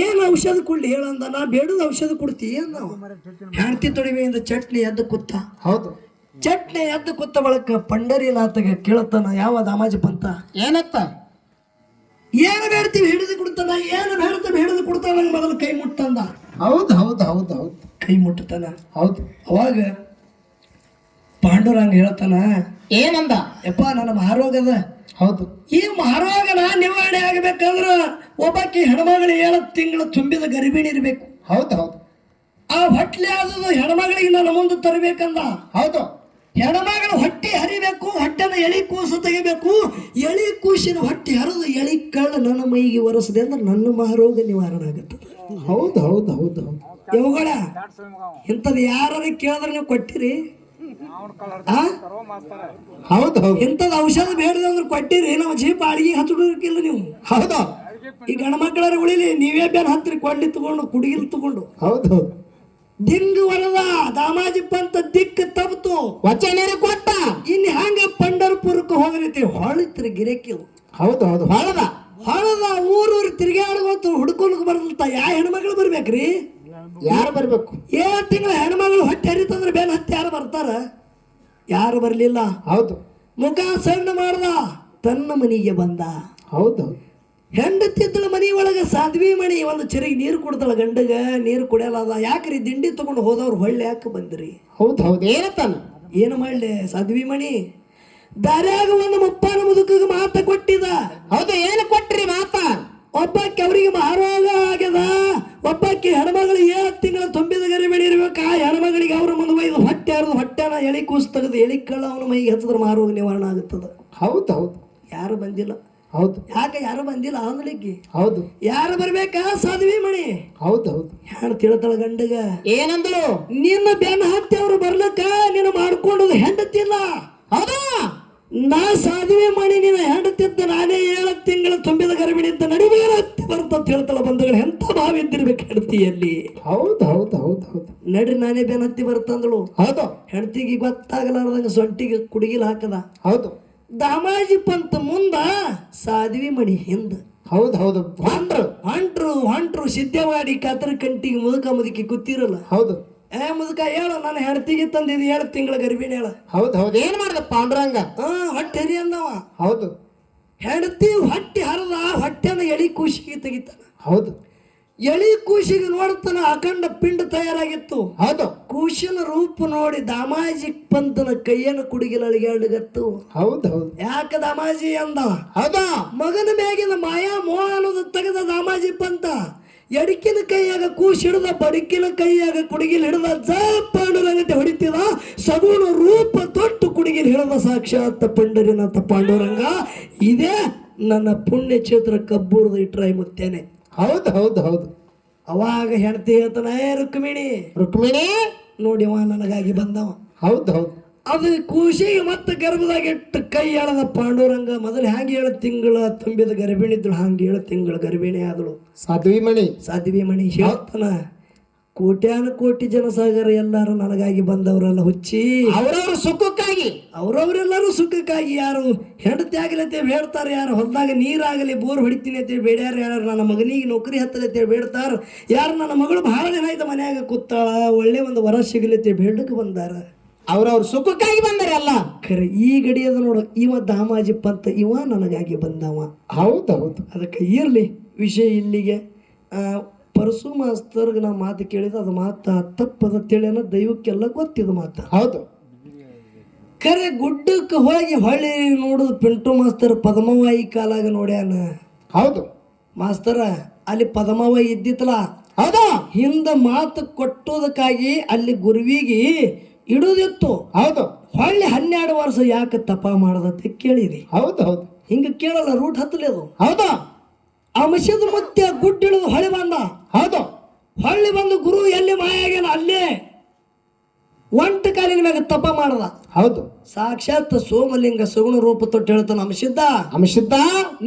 ಏನು ಔಷಧ ಕೊಡ್ಲಿ ಹೇಳಂದ. ನಾ ಬೇಡದ ಔಷಧ ಕೊಡ್ತಿ ಏನ್ ನಾವು ಹೆಣ್ತಿ ತೊಡಿವೆಯಿಂದ ಚಟ್ನಿ ಎದ್ದು ಕೂತ. ಹೌದು. ಚಟ್ನಿ ಎದ್ದು ಕೂತ ಬಳಕ ಪಂಡರಿನಾಥಗೆ ಕೇಳ್ತಾನ ಯಾವ ದಾಮಾಜಿ ಪಂತ ಏನತ್ತ? ಏನು ಬೇಡ್ತೀವಿ ಹಿಡಿದು ಕೊಡ್ತಾನ, ಏನು ಬೇಡ್ತೀವಿ ಹಿಡಿದು ಕೊಡ್ತಾನ. ನಂಗೆ ಮೊದಲು ಕೈ ಮುಟ್ಟಂದ. ಹೌದು ಹೌದು ಹೌದು ಹೌದು. ಕೈ ಮುಟ್ಟತಾನ. ಹೌದು. ಅವಾಗ ಪಾಂಡುರಂಗ ಹೇಳ್ತಾನ, ಏನಂದ? ಯಪ್ಪ ನನ್ನ ಮಹಾರೋಗದ. ಹೌದು. ಈ ಮಹಾರೋಗನ ನಿವಾರಣೆ ಆಗಬೇಕಂದ್ರ ಒಬ್ಬಾಕಿ ಹೆಣ್ಮಗಳು 7 ತಿಂಗಳು ತುಂಬಿದ ಗರ್ಭಿಣಿ ಇರ್ಬೇಕು. ಹೌದು ಹೌದು. ಆ ಹೊಟ್ಲೆ ಆದದು ಹೆಣ್ಮಗಳಿಗೆ ನನ್ನ ಮುಂದೆ ತರಬೇಕಂದ. ಹೌದು. ಹೆಣ್ಮಗಳು ಹೊಟ್ಟೆ ಹರಿಬೇಕು, ಹೊಟ್ಟೆನ ಎಳಿ ಕೂಸು ತೆಗಿಬೇಕು. ಎಳಿ ಕೂಸಿನ ಹೊಟ್ಟೆ ಹರಿದು ಎಳಿ ಕಳ್ಳ ನನ್ನ ಮೈಗೆ ಒರೆಸದೆ ಅಂದ್ರೆ ನನ್ನ ಮಹಾರೋಗ ನಿವಾರಣೆ ಆಗುತ್ತದೆ. ಹೌದು ಹೌದು ಹೌದು ಹೌದು. ಇವುಗಳ ಇಂಥದ್ದು ಯಾರು ಕೇಳಿದ್ರೆ ನೀವು ಕೊಟ್ಟಿರಿ? ಹೌದು ಹೌದು. ಇಂಥದ್ದು ಔಷಧ ಬೇಡದ ಅಂದ್ರೆ ಕೊಟ್ಟಿರಿ? ನಾವು ಜೀಪ್ ಅಡಿಗೆ ಹಚ್ಚಿಲ್ಲ ನೀವು. ಹೌದು. ಈ ಗಂಡ ಮಕ್ಕಳರ ಉಳಿಲಿ, ನೀವೇ ಬೇರೆ ಹತ್ತಿರ ಕೊಳ್ಳಿ ತಗೊಂಡು ಕುಡಿಗಿಲ್ ತಗೊಂಡು. ಹೌದು ಹೌದು. ದಿಂಗ್ ವರದ ದಾಮಾಜಿ ಪಂತ ದಿಕ್ಕ ತಪ್ತು ವಚನ ಕೊಟ್ಟ. ಇನ್ನು ಹಂಗ ಪಂಡರ್ಪುರಕ್ಕೆ ಹೋಗ್ರೈತಿ ಹೊಳಿತ್ರಿ ಗಿರೇಕಿ. ಹೌದು ಹೌದು. ಹೊಳದ ಹೊಳದ ಊರೂರು ತಿರ್ಗಾಡ್ಗೋತು ಹುಡ್ಕೊಳಕ್ ಬರ್ದಂತ ಯಾವ ಹೆಣ್ಮಕ್ಳು ಬರ್ಬೇಕ್ರಿ? ಯಾರು ಬರ್ಬೇಕು? 7 ತಿಂಗಳ ಹೆಣ್ಮಗಳು ಹೊಟ್ಟೆ ಹರಿತಂದ್ರೆ ಬೇರೆ ಹತ್ತಿ ಯಾರು ಬರ್ತಾರ? ಯಾರು ಬರ್ಲಿಲ್ಲ. ಹೌದು. ಮುಖ ಸಣ್ಣ ಮಾಡ್ದ, ತನ್ನ ಮನೆಗೆ ಬಂದ. ಹೌದು. ಹೆಂಡತಿದ್ದಳ ಮನಿ ಒಳಗೆ ಸಾಧ್ವಿ ಮಣಿ ಒಂದು ಚೆರಿಗೆ ನೀರು ಕೊಡ್ತಾಳ ಗಂಡಗ. ನೀರು ಕುಡಿಯಲ್ಲ. ಯಾಕ್ರಿ ದಿಂಡಿ ತಗೊಂಡು ಹೋದವ್ರು ಹೊಳ್ಳಿ ಯಾಕೆ ಬಂದ್ರಿ? ಹೌದು ಹೌದು. ಏನತ್ತಾನ? ಏನು ಮಾಡ್ಲಿ ಸಾಧ್ವಿ ಮಣಿ? ದಾರ್ಯಾಗ ಒಂದು ಮುಪ್ಪಾನ ಮುದುಕಿಗೆ ಮಾತ ಕೊಟ್ಟಿದ. ಹೌದು. ಏನು ಕೊಟ್ರಿ ಮಾತ? ಒಬ್ಬಾಕಿ ಅವರಿಗೆ ಮಹಾರೋಗ ಆಗ್ಯದ. ಒಬ್ಬಾಕಿ ಹೆಣ್ಮಗಳು 7 ತಿಂಗಳ ತುಂಬಿದ ಗರ್ಭಿಣಿ ಇರ್ಬೇಕು. ಆ ಹೆಣ್ಮಗಳಿಗೆ ಅವ್ರ ಮುಂದೆ ಒಯ್ದು ಹೊಟ್ಟೆ ಹರಿದು ಹೊಟ್ಟೆನ ಎಳಿ ಕೂಸು ತೆಗೆದು ಎಳಿ ಕಳ್ಳ ಅವನ ಮೈಗೆ ಹತ್ತಿದ್ರೆ ಮಹಾರೋಗ ನಿವಾರಣೆ ಆಗುತ್ತದ. ಹೌದು ಹೌದು. ಯಾರು ಬಂದಿಲ್ಲ. ಹೌದು. ಯಾಕೆ ಯಾರು ಬಂದಿಲ್ಲ ಅಂದ್ಲಿಕ್ಕೆ? ಹೌದು. ಯಾರು ಬರ್ಬೇಕಾ? ಸಾಧ್ವಿ ಮಣಿ. ಹೌದು ಹೌದು. ಹೆಣ್ಣು ತಿಳ್ತಾಳ ಗಂಡಗ. ಏನಂದ್ಲು? ನಿನ್ನ ಬೆನ್ನ ಹತ್ತಿ ಅವ್ರು ಬರ್ಲಕ್ಕ ನೀನು ಮಾಡ್ಕೊಂಡು ಹೆಂಡತಿಲ್ಲ. ಹೌದಾ? ನಾ ಸಾಧ್ವಿ ಮಣಿ ನಿನ್ನ ಹೆಂಡತಿದ್ದ ನಾನೇ 7 ತಿಂಗಳ ತುಂಬಿದ ಗರ್ಭಿಣಿ ಅಂತ ನಡಿಬೇರೆ ಹತ್ತಿ ಬರ್ತಂತ ಹೇಳ್ತಾಳ. ಬಂಧುಗಳು ಎಂತ ಭಾವ ಇದ್ದಿರ್ಬೇಕು ಹೆಂಡತಿಯಲ್ಲಿ. ಹೌದು ಹೌದು ಹೌದು ಹೌದು. ನಡ್ರಿ ನಾನೇ ಬೆನ್ನ ಹತ್ತಿ ಬರ್ತಂದಳು. ಹೌದು. ಹೆಂಡತಿಗೆ ಗೊತ್ತಾಗಲಾರ್ದಂಗ ಸೊಂಟಿಗೆ ಕುಡುಗಿಲ್ ಹಾಕದ. ಹೌದು. ದಾಮಾಜಿ ಪಂತ ಮುಂದ ಸಾಧ್ವಿ ಮಣಿ ಹಿಂದ. ಹೌದು ಹೌದು. ಹೊಂಟ್ರು ಸಿದ್ಧವಾಡಿ ಕಾತರ ಕಂಟಿಗೆ ಮುದುಕಿ ಕೂತಿರಲ್ಲ. ಹೌದು. ಮುದುಕ ಹೇಳು, ನನ್ನ ಹೆಂಡತಿಗೆ ತಂದಿದ್ದು 7 ತಿಂಗಳ ಗರ್ಭಿಣಿ ಹೇಳ. ಹೌದು ಹೌದು. ಏನ್ ಮಾಡ್ದ ಪಾಂಡುರಂಗ? ಹೊಟ್ಟೆ ಹರಿ ಅಂದವ. ಹೌದು. ಹೆಂಡತಿ ಹೊಟ್ಟೆ ಹರದ ಹೊಟ್ಟೆನ ಎಳಿ ಕೂಸಿಗೆ ತೆಗಿತಾನ. ಹೌದು. ಎಳಿ ಕೂಸಿಗೆ ನೋಡ್ತಾನ ಅಖಂಡ ಪಿಂಡ ತಯಾರಾಗಿತ್ತು. ಹೌದು. ಕೂಸಿನ ರೂಪ ನೋಡಿ ದಾಮಾಜಿ ಪಂತನ ಕೈಯನ್ನು ಕುಡಿಗಿಲ ಅಳಿಗಾಡ್ಗತ್ತು. ಹೌದು ಹೌದು. ಯಾಕ ದಾಮಾಜಿ ಅಂದ? ಹೌದಾ? ಮಗನ ಮ್ಯಾಗಿನ ಮಾಯಾ ಮೋಹ ಅನ್ನೋದು ತೆಗೆದ ದಾಮಾಜಿ ಪಂತ ಎಡಕಿನ ಕೈಯಾಗ ಕೂಸಿ ಹಿಡ್ದ, ಬಡಕಿನ ಕೈಯಾಗ ಕುಡಿಗಿಲ್ ಹಿಡ್ದ, ಪಾಂಡುರಂಗತೆ ಹೊಡಿತಿದ. ಸಗುಣ ರೂಪ ತೊಟ್ಟು ಕುಡಿಗಿಲ್ ಹಿಡ್ದ ಸಾಕ್ಷಾತ್ ಪಂಡರಿನಾಥ ಪಾಂಡುರಂಗ. ಇದೇ ನನ್ನ ಪುಣ್ಯ ಕ್ಷೇತ್ರ ಕಬ್ಬೂರ್ದು ಇಟ್ರಾಯಿ ಮುತ್ತೇನೆ. ಹೌದು ಹೌದು ಹೌದು. ಅವಾಗ ಹೆಂಡತಿ ಹೇಳ್ತಾನ, ರುಕ್ಮಿಣಿ ನೋಡಿವ ನನಗಾಗಿ ಬಂದವ. ಹೌದು ಹೌದು. ಅದು ಕೂಸಿಗೆ ಮತ್ತೆ ಗರ್ಭದಾಗ ಇಟ್ಟು ಕೈ ಎಳದ ಪಾಂಡುರಂಗ. ಮೊದಲು ಹ್ಯಾಂಗೆ 7 ತಿಂಗಳ ತುಂಬಿದ ಗರ್ಭಿಣಿ ಇದ್ದಳು, ಹಂಗೆ 7 ತಿಂಗಳ ಗರ್ಭಿಣಿ ಆದಳು ಸಾಧ್ವಿ ಮಣಿ. ಹೇಳ್ತಾನ, ಕೋಟ್ಯಾನು ಕೋಟಿ ಜನಸಾಗರ ಎಲ್ಲಾರು ನನಗಾಗಿ ಬಂದವರೆಲ್ಲ ಹುಚ್ಚಿ. ಅವರವ್ರ ಸುಖಕ್ಕಾಗಿ, ಅವ್ರವ್ರೆಲ್ಲರೂ ಸುಖಕ್ಕಾಗಿ. ಯಾರು ಹೆಂಡತಿ ಆಗಲತ್ತೆ ಬೇಡ್ತಾರೆ, ಯಾರು ಹೊಲದಾಗ ನೀರಾಗಲಿ ಬೋರ್ ಹೊಡಿತೀನಿ ಅಂತೇಳಿ ಬೇಡ್ಯಾರ, ಯಾರು ನನ್ನ ಮಗನಿಗೆ ನೌಕರಿ ಹತ್ತಲತ್ತೇಳಿ ಬೇಡ್ತಾರ, ಯಾರು ನನ್ನ ಮಗಳು ಬಹಳ ದಿನ ಆಯ್ತು ಮನ್ಯಾಗ ಕೂತಾಳ, ಒಳ್ಳೆ ಒಂದು ವರ ಸಿಗಲತ್ತೆ ಬೇಡಕ್ಕೆ ಬಂದಾರ. ಅವ್ರವ್ರ ಸುಖಕ್ಕಾಗಿ ಬಂದಾರಲ್ಲ. ಖರೆ ಈ ಗಡಿಯದ ನೋಡು, ಇವ ದಾಮಾಜಿ ಪಂತ ಇವ ನನಗಾಗಿ ಬಂದವ. ಹೌದು ಹೌದು. ಅದಕ್ಕೆ ಇರಲಿ ವಿಷಯ ಇಲ್ಲಿಗೆ. ಪರಸು ಮಾಸ್ತರ್ಗೆ ನಾ ಮಾತು ಕೇಳಿದ ಅದು ಮಾತು ತಪ್ಪದ ತಿಳಿಯನ ದೈವಕ್ಕೆಲ್ಲ ಗೊತ್ತಿದ ಮಾತು. ಹೌದು. ಖರೆ ಗುಡ್ಡಕ್ಕೆ ಹೋಗಿ ಹೊಳ್ಳಿ ನೋಡುದು ಪಿಂಟು ಮಾಸ್ತರ್ ಪದ್ಮವಾಯಿ ಕಾಲಾಗ ನೋಡ್ಯಾನ. ಹೌದು ಮಾಸ್ತರ, ಅಲ್ಲಿ ಪದ್ಮವಾಯಿ ಇದ್ದಿತ್ತಲ್ಲ, ಹೌದಾ? ಹಿಂದ ಮಾತು ಕೊಟ್ಟೋದಕ್ಕಾಗಿ ಅಲ್ಲಿ ಗುರುವಿಗೆ ಇಡುದಿತ್ತು. ಹೌದು ಹೊಳ್ಳಿ 12 ವರ್ಷ ಯಾಕೆ ತಪ ಮಾಡದತ್ತೆ ಕೇಳಿರಿ. ಹೌದು ಹೌದು ಹಿಂಗ ಕೇಳಲ್ಲ, ರೂಟ್ ಹತ್ತಲಿ ಅದು. ಹೌದು ಅಂಶದ ಮುತ್ಯ ಗುಡ್ಡಿಳಿದು ಹೊಳಿ ಬಂದ. ಹೌದು ಹೊಳ್ಳಿ ಬಂದು ಗುರು ಎಲ್ಲಿ ಮಾಯಾಗ್ಯಾನ ಅಲ್ಲೇ ಒಂಟ ಕಾಲಿನ ಮ್ಯಾಗ ತಪ ಮಾಡದ. ಹೌದು ಸಾಕ್ಷಾತ್ ಸೋಮಲಿಂಗ ಸಗುಣ ರೂಪ ತೊಟ್ಟು ಹೇಳ್ತಾನ, ಅಂಶಿದ್ದ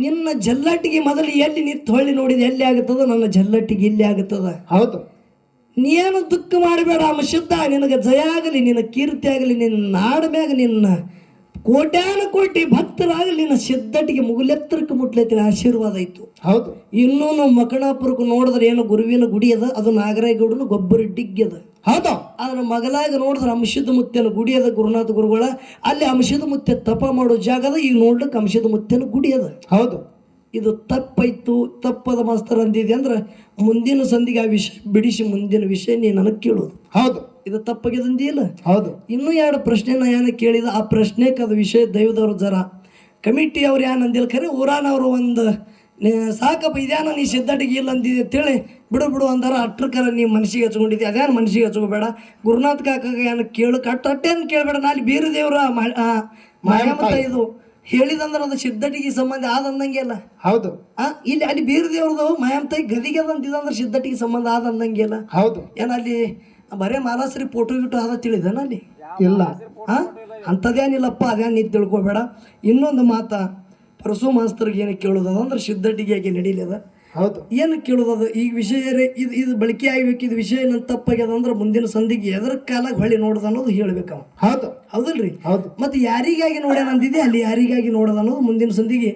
ನಿನ್ನ ಜಲ್ಲಟ್ಟಿಗೆ ಮೊದಲು ಎಲ್ಲಿ ನಿಂತು ಹೊಳ್ಳಿ ನೋಡಿದ ಎಲ್ಲಿ ಆಗುತ್ತದ, ನನ್ನ ಜಲ್ಲಟ್ಟಿಗೆ ಇಲ್ಲಿ ಆಗುತ್ತದ. ಹೌದು ನೀನು ದುಃಖ ಮಾಡಬೇಡ ಅಂಶಿದ್ದ, ನಿನಗೆ ಜಯ ಆಗಲಿ, ನಿನ್ನ ಕೀರ್ತಿ ಆಗಲಿ, ನಿನ್ನ ನಾಡ ಮ್ಯಾಗ ನಿನ್ನ ಕೋಟ್ಯಾನ ಕೋಟಿ ಭಕ್ತರಾಗಲಿ, ನಿನ್ನ ಸಿದ್ಧಟಿಗೆ ಮುಗುಲೆತ್ತರಕ್ಕೆ ಮುಟ್ಲತ್ತಿನ ಆಶೀರ್ವಾದ ಇತ್ತು. ಹೌದು ಇನ್ನೂ ನಾವು ಮಕಣಾಪುರಕ್ಕೆ ನೋಡಿದ್ರೆ ಏನು ಗುರುವಿನ ಗುಡಿ ಅದ, ಅದು ನಾಗರಾಯಗೌಡನ ಗೊಬ್ಬರ ಡಿಗ್ಗಿ ಅದ. ಹೌದು ಅದನ್ನ ಮಗಲಾಗ ನೋಡಿದ್ರೆ ಅಂಶದ ಮುತ್ಯನ ಗುಡಿ ಅದ ಗುರುನಾಥ ಗುರುಗಳ. ಅಲ್ಲಿ ಅಂಶದ ಮುತ್ಯ ತಪ ಮಾಡೋ ಜಾಗ ಅದ. ಈಗ ನೋಡ್ಲಿಕ್ಕೆ ಅಂಶದ ಮುತ್ಯನ ಗುಡಿ ಅದ. ಹೌದು ಇದು ತಪ್ಪಾಯ್ತು, ತಪ್ಪದ ಮಾಸ್ತರ್ ಅಂದಿದೆ ಅಂದ್ರೆ ಮುಂದಿನ ಸಂಧಿಗೆ ಆ ವಿಷಯ ಬಿಡಿಸಿ ಮುಂದಿನ ವಿಷಯ ನೀ ನನಗೆ ಕೇಳೋದು. ಹೌದು ಇದು ತಪ್ಪಾಗಿದಂದಿಲ್ಲ. ಹೌದು ಇನ್ನೂ 2 ಪ್ರಶ್ನೆ ನಾ ಏನು ಕೇಳಿದ, ಆ ಪ್ರಶ್ನೆಗೆ ಅದು ವಿಷಯ ದೈವದವ್ರು ಜರ ಕಮಿಟಿ ಅವ್ರು ಏನು ಅಂದಿಲ್ಲ, ಖರೆ ಊರಾನವರು ಒಂದು ಸಾಕಪ್ಪ ಇದ್ಯಾನ ನೀ ಸಿದ್ಧಟಿಗೆ ಇಲ್ಲ ಅಂದಿದೆ ಅಂತೇಳಿ ಬಿಡು ಅಂದಾರ. ಅಟ್ರಕರ ನೀ ಮನಸ್ಸಿಗೆ ಹಚ್ಕೊಂಡಿದ್ದೆ, ಅದೇನು ಮನಸ್ಸಿಗೆ ಹಚ್ಕೋಬೇಡ. ಗುರುನಾಥ ಕಾಕಾಗ ಏನು ಕೇಳು ಅಟ್ಟೇನು ಕೇಳಬೇಡ. ನಾಲಿ ಬೇರೆ ದೇವರ ಮಾಯಾಮತ ಇದು ಹೇಳಿದಂದ್ರೆ ಅದು ಸಿದ್ಧಟಿಗೆ ಸಂಬಂಧ ಆದಂದಂಗೆ ಅಲ್ಲ. ಹೌದು ಇಲ್ಲಿ ಅಲ್ಲಿ ಬೇರೆ ದೇವ್ರದು ಮಾಯಾಮತಾಯಿ ಗದಿಗೆ ಅದಂತಿದಂದ್ರೆ ಸಿದ್ಧಟಿಗೆ ಸಂಬಂಧ ಆದಂದಂಗೆ ಅಲ್ಲ. ಹೌದು ಏನ ಅಲ್ಲಿ ಬರೇ ಮಾಲಾಶ್ರೀ ಫೋಟೋ ಗಿಟೋ ಆದ ತಿಳಿದನ ಅಲ್ಲಿ ಇಲ್ಲ. ಅಂಥದ್ದೇನಿಲ್ಲಪ್ಪ, ಅದೇನು ನೀ ತಿಳ್ಕೊಬೇಡ. ಇನ್ನೊಂದು ಮಾತ ಪರಸು ಮಾಸ್ತರ್ಗೆ ಏನು ಕೇಳೋದದ ಅಂದ್ರೆ ಸಿದ್ಧಟಿಗೆ ಆಗಿ ನಡೀಲಿದ. ಹೌದು ಏನು ಕೇಳೋದದ ಈಗ ವಿಷಯ ಇದು ಬಳಕೆ ಆಗ್ಬೇಕು. ಇದು ವಿಷಯ ನನ್ನ ತಪ್ಪಾಗ್ಯದ ಅಂದ್ರೆ ಮುಂದಿನ ಸಂಧಿಗೆ ಎದರ ಕಾಲಾಗ ಹೊಳ್ಳಿ ನೋಡ್ದ ಅನ್ನೋದು ಹೇಳ್ಬೇಕು ಅವ. ಹೌದು ಹೌದಲ್ರಿ? ಹೌದು ಮತ್ತು ಯಾರಿಗಾಗಿ ನೋಡ್ಯಾನ ಅಂದಿದ್ದೆ ಅಲ್ಲಿ ಯಾರಿಗಾಗಿ ನೋಡೋದ ಅನ್ನೋದು ಮುಂದಿನ ಸಂಧಿಗೆ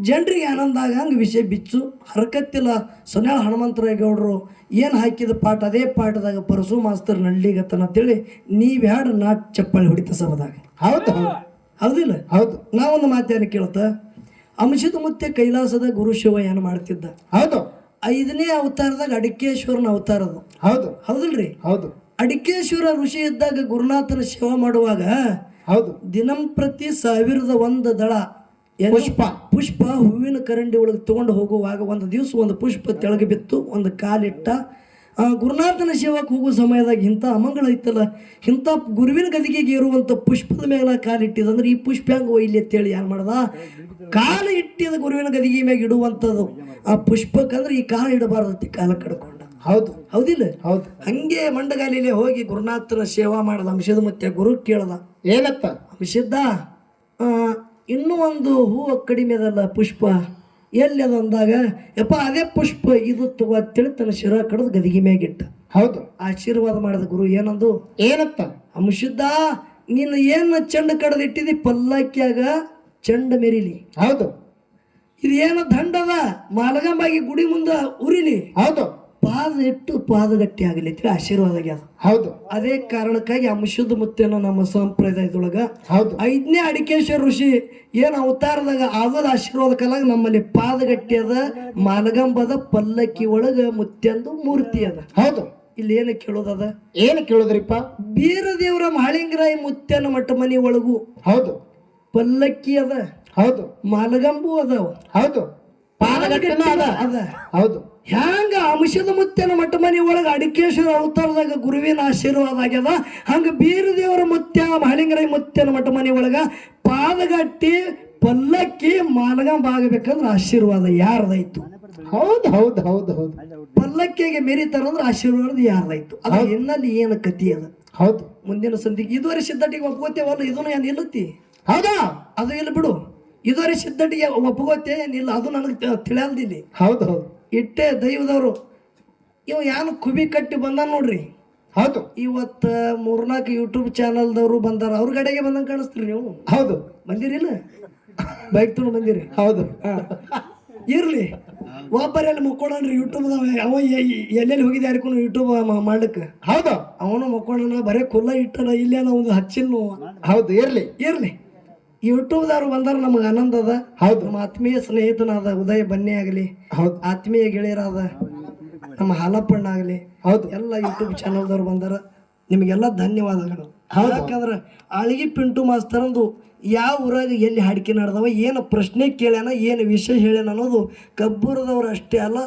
ಜನರಿಗೆ ಆನಂದ ಆಗ ಹಂಗೆ ವಿಷಯ ಬಿಚ್ಚು. ಹರಕತ್ತಿಲ್ಲ ಸೊನ್ಯಾಳ ಹನುಮಂತರಾಯ ಗೌಡರು ಏನು ಹಾಕಿದ ಪಾಠ ಅದೇ ಪಾಠದಾಗ ಪರಸು ಮಾಸ್ತರ್ ನಳ್ಳಿಗತ್ತನ ಅಂತೇಳಿ ನೀವು ಯಾರು ನಾಟ್ ಚಪ್ಪಾಳಿ ಹೊಡಿತ ಸಭದಾಗ. ಹೌದು ಹೌದಿಲ್ಲ? ಹೌದು ನಾವೊಂದು ಮಾತೇನು ಕೇಳ್ತಾ, ಅಂಶದ ಮುತ್ತೆ ಕೈಲಾಸದ ಗುರು ಶಿವ ಏನು ಮಾಡ್ತಿದ್ದ? ಹೌದು 5ನೇ ಅವತಾರದಾಗ ಅಡಿಕೇಶ್ವರನ ಅವತಾರದು. ಹೌದು ಹೌದಿಲ್ರಿ? ಹೌದು ಅಡಿಕೇಶ್ವರ ಋಷಿ ಇದ್ದಾಗ ಗುರುನಾಥನ ಸೇವೆ ಮಾಡುವಾಗ ಹೌದು ದಿನಂಪ್ರತಿ 1001 ದಳ ಪುಷ್ಪ ಹೂವಿನ ಕರಂಡಿ ಒಳಗೆ ತಗೊಂಡು ಹೋಗುವಾಗ ಒಂದು ದಿವಸ ಒಂದು ಪುಷ್ಪ ತೆಳಗೆ ಬಿತ್ತು, ಒಂದು ಕಾಲಿಟ್ಟ. ಗುರುನಾಥನ ಸೇವಕ್ಕೆ ಹೋಗೋ ಸಮಯದಾಗ ಇಂಥ ಅಮಂಗಳ ಐತಲ್ಲ, ಇಂಥ ಗುರುವಿನ ಗದಿಗೆಗೆ ಇರುವಂಥ ಪುಷ್ಪದ ಮೇಲೆ ಕಾಲಿಟ್ಟಿದಂದ್ರೆ ಈ ಪುಷ್ಪ ಹೆಂಗೆ ಒಯ್ಲಿ ಅಂತೇಳಿ ಏನು ಮಾಡ್ದ, ಕಾಲು ಇಟ್ಟಿದ ಗುರುವಿನ ಗದಿಗೆ ಮ್ಯಾಗ ಇಡುವಂಥದ್ದು ಆ ಪುಷ್ಪಕ್ಕಂದ್ರೆ ಈ ಕಾಲು ಇಡಬಾರ್ದತಿ, ಕಾಲ ಕಡ್ಕೊಂಡ. ಹೌದು ಹೌದಿಲ್ಲ? ಹೌದು ಹಂಗೆ ಮಂಡಗಾಲಿಲೆ ಹೋಗಿ ಗುರುನಾಥನ ಸೇವಾ ಮಾಡದ ಅಂಶದ ಮತ್ತೆ ಗುರು ಕೇಳ್ದ, ಏನತ್ತ ಅಂಶದ್ದ ಇನ್ನೂ ಒಂದು ಹೂವು ಕಡಿಮೆ ಅದಲ್ಲ ಪುಷ್ಪ ಎಲ್ಲಿ ಅದು ಅಂದಾಗ, ಯಪ್ಪ ಅದೇ ಪುಷ್ಪ ಇದು ತಗೋ ಅಂತೇಳಿ ತನ್ನ ಶಿರ ಕಡ್ದು ಗದಿಗೆ ಮ್ಯಾಗಿಟ್ಟ. ಹೌದು ಆಶೀರ್ವಾದ ಮಾಡಿದ ಗುರು ಏನಂದು, ಏನತ್ತ ಅಂಶದ್ದ ನೀನು ಏನು ಚೆಂಡ ಕಡ್ದು ಇಟ್ಟಿದಿ ಪಲ್ಲಕ್ಕಿಯಾಗ ಚೆಂಡ ಮೆರಿಲಿ. ಹೌದು ಇದು ಏನೋ ದಂಡದ ಮಾಲಗಂಬಾಗಿ ಗುಡಿ ಮುಂದೆ ಉರಿಲಿ. ಹೌದು ಪಾದ ಇಟ್ಟು ಪಾದಗಟ್ಟಿ ಆಗಲಿ ಅಂತೇಳಿ ಆಶೀರ್ವಾದ ಆಗ್ಯದ. ಹೌದು ಅದೇ ಕಾರಣಕ್ಕಾಗಿ ಅಂಶದ ಮುತ್ತೇನೋ ನಮ್ಮ ಸಂಪ್ರದಾಯದೊಳಗ ಹೌದು 5ನೇ ಅಡಿಕೇಶ್ವರ ಋಷಿ ಏನು ಅವತಾರದಾಗ ಆಗೋದ ಆಶೀರ್ವಾದ ಕಾಲಾಗ ನಮ್ಮಲ್ಲಿ ಪಾದಗಟ್ಟಿ ಅದ, ಮಾಲಗಂಬದ ಪಲ್ಲಕ್ಕಿ ಒಳಗ ಮುತ್ಯಂದು ಮೂರ್ತಿ ಅದ. ಹೌದು ಇಲ್ಲಿ ಏನು ಕೇಳೋದದ, ಏನು ಕೇಳುದ್ರಿಪ್ಪ, ಬೀರ ದೇವರ ಮಾಳಿಂಗರಾಯ ಮುತ್ಯನ ಮಠ ಮನಿ ಒಳಗು ಹೌದು ಪಲ್ಲಕ್ಕಿ ಅದ, ಹೌದು ಮಾಲಗಂಬು ಅದಾವ, ಹೌದು ಪಾದಗಟ್ಟಿನ ಅದ. ಹೌದು ಹ್ಯಾಂಗ ಅಂಶದ ಮುತ್ಯನ ಮಠ ಮನಿ ಒಳಗ ಅಡಿಕೇಶ್ವರ ಅವತಾರದಾಗ ಗುರುವಿನ ಆಶೀರ್ವಾದ ಆಗ್ಯದ, ಹಂಗ ಬೀರ ದೇವರ ಮುತ್ಯ ಮಾಳಿಂಗರಾಯ ಮುತ್ಯನ ಮಠ ಮನಿ ಒಳಗ ಪಾದಗಟ್ಟಿ ಪಲ್ಲಕ್ಕಿ ಮಾಲಗಂಬ ಆಗಬೇಕಂದ್ರೆ ಆಶೀರ್ವಾದ ಯಾರ್ದಾಯ್ತು? ಹೌದು ಹೌದು ಹೌದು ಹೌದು ಪಲ್ಲಕ್ಕಿಗೆ ಮೆರಿತಾರಂದ್ರೆ ಆಶೀರ್ವಾದ ಯಾರ್ದಾಯ್ತು? ಅದು ಇನ್ನಲ್ಲಿ ಏನು ಕತಿ ಅದ? ಹೌದು ಮುಂದಿನ ಸಂಧಿಗೆ ಇದುವರೆ ಸಿದ್ಧಟಿಗೆ ಒಪ್ಕೋತೇವಲ್ಲ, ಇದನ್ನು ಏನು ಇಲ್ಲತ್ತಿ? ಹೌದಾ? ಅದು ಇಲ್ಲ ಬಿಡು. ಇದುವರೆ ಸಿದ್ಧಟಿಗೆ ಒಪ್ಕೋತೆ ಏನಿಲ್ಲ, ಅದು ನನಗೆ ತಿಳಿಯಲ್ದಿಲ್ಲಿ. ಹೌದು ಹೌದು ಇಟ್ಟೆ ದೈವದವರು ಇವ ಯಾನು ಕುಬಿ ಕಟ್ಟಿ ಬಂದ ನೋಡ್ರಿ. ಹೌದು ಇವತ್ತು 3-4 ಯೂಟ್ಯೂಬ್ ಚಾನಲ್ದವರು ಬಂದಾರ, ಅವ್ರ ಕಡೆಗೆ ಬಂದಂಗೆ ಕಾಣಿಸ್ತೀರಿ ನೀವು. ಹೌದು ಬಂದಿರಿಲ್ಲ? ಬೈಕ್ ತೊಗೊಂಡು ಬಂದಿರಿ. ಹೌದು ಇರ್ಲಿ, ಒಬ್ಬರಲ್ಲಿ ಮುಕ್ಕೊಳನ್ರಿ ಯೂಟ್ಯೂಬ್ದವ. ಅವ ಎಲ್ಲೆಲ್ಲಿ ಹೋಗಿದ್ದೆ ಯಾರಿಗೂ ಯೂಟ್ಯೂಬ್ ಮಾಡ್ಲಿಕ್ಕೆ. ಹೌದು ಅವನು ಮುಕ್ಕೊಳನ ಬರೇ ಕುಲ್ಲ ಇಟ್ಟನ, ಇಲ್ಲೇನ ಒಂದು ಹಚ್ಚಿಲ್ಲ. ಹೌದು ಇರ್ಲಿ ಇರ್ಲಿ, ಯೂಟ್ಯೂಬ್ದವ್ರು ಬಂದಾರ ನಮಗೆ ಆನಂದ ಅದ. ಹೌದು ನಮ್ಮ ಆತ್ಮೀಯ ಸ್ನೇಹಿತನಾದ ಉದಯ ಬನ್ನಿ ಆಗಲಿ, ಹೌದು ಆತ್ಮೀಯ ಗೆಳೆಯರಾದ ನಮ್ಮ ಹಾಲಪ್ಪಣ್ಣ ಆಗಲಿ, ಹೌದು ಎಲ್ಲ ಯೂಟ್ಯೂಬ್ ಚಾನಲ್ದವ್ರು ಬಂದಾರ. ನಿಮಗೆಲ್ಲ ಧನ್ಯವಾದಗಳು. ಹೌದು. ಯಾಕಂದ್ರೆ ಆಳ್ಗಿ ಪಿಂಟು ಮಾಸ್ತರಂದು ಯಾವ ಊರಾಗ ಎಲ್ಲಿ ಹಾಡಿಕೆ ನಡೆದವ ಏನು ಪ್ರಶ್ನೆ ಕೇಳ್ಯಾನ ಏನು ವಿಷಯ ಹೇಳ್ಯಾನ ಅನ್ನೋದು ಕಬ್ಬೂರದವ್ರು ಅಷ್ಟೇ ಅಲ್ಲ